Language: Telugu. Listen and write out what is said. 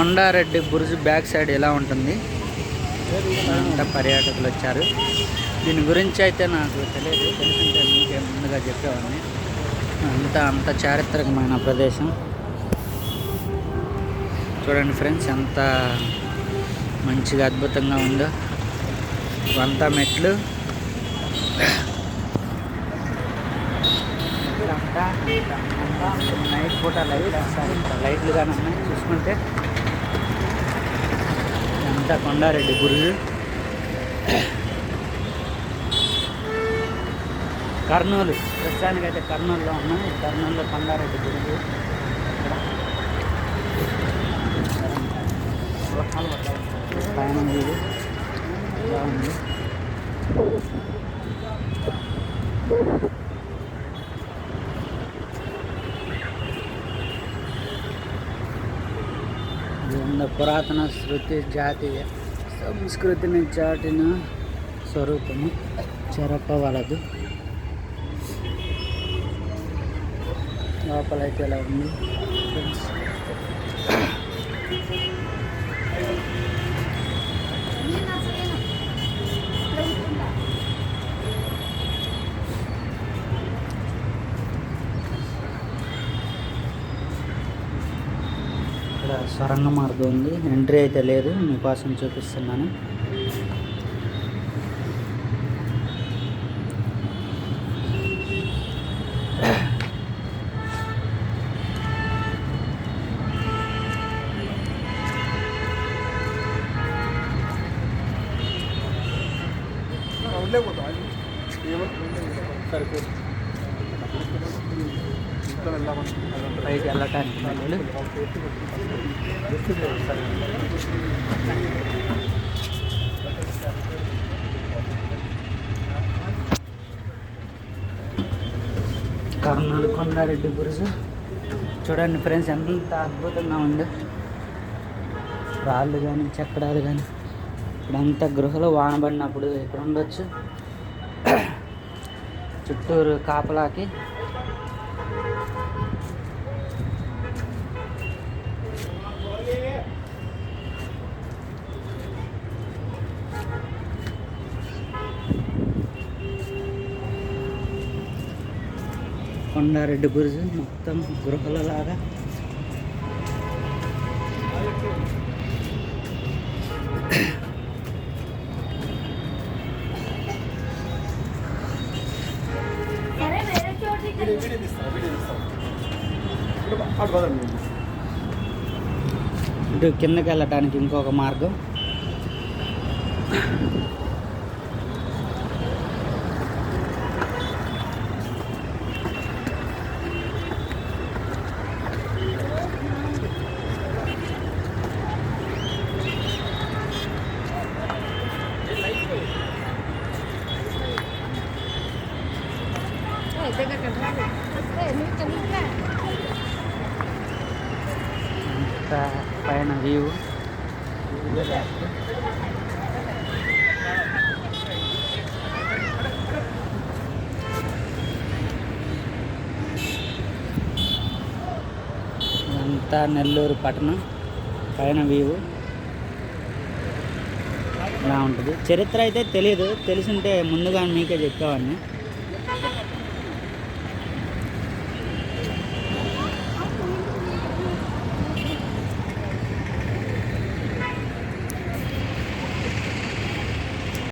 కొండారెడ్డి బురుజు బ్యాక్ సైడ్ ఎలా ఉంటుంది. అంతా పర్యాటకులు వచ్చారు. దీని గురించి అయితే నాకు తెలియదు, తెలిసింటే మీకే ముందుగా చెప్పేవాడిని. అంత చారిత్రకమైన ప్రదేశం. చూడండి ఫ్రెండ్స్, ఎంత మంచిగా అద్భుతంగా ఉందో. ఇవంతా మెట్లు. నైట్ పూట లైట్ వేస్తారు, లైట్లు కానీ ఉన్నాయి చూసుకుంటే. అంతా కొండారెడ్డి బురుజు. కర్నూలు, ప్రస్తుతానికైతే కర్నూలులో ఉన్నాయి. కర్నూలులో కొండారెడ్డి బురుజు. పైన ఇది బాగుంది. పురాతన శృతి జాతీయ సంస్కృతిని చాటిన స్వరూపము చెరపవలదు. లోపలైతే ఎలా ఉంది ఫ్రెండ్స్. ఇక్కడ సొరంగ మార్గం ఉంది, ఎంట్రీ అయితే లేదు, మీకోసం చూపిస్తున్నాను. పైకి వెళ్ళటానికి మెట్లు. కర్నూలు కొండారెడ్డి బురుజు చూడండి ఫ్రెండ్స్, ఎంత అద్భుతంగా ఉందో. రాళ్ళు కానీ చక్రాలు కానీ. ఇప్పుడంతా గృహలో వాన పడినప్పుడు ఇక్కడ ఉండొచ్చు. చుట్టూరు కాపలాకి. కొండారెడ్డి బురుజు మొత్తం గృహలలాగా. ఇటు కిందకి వెళ్ళటానికి ఇంకొక మార్గం. పైన వ్యూ. అంతా నెల్లూరు పట్టణం. పైన వ్యూ ఇలా ఉంటుంది. చరిత్ర అయితే తెలియదు, తెలిసింటే ముందుగా మీకే చెప్పేవాడిని.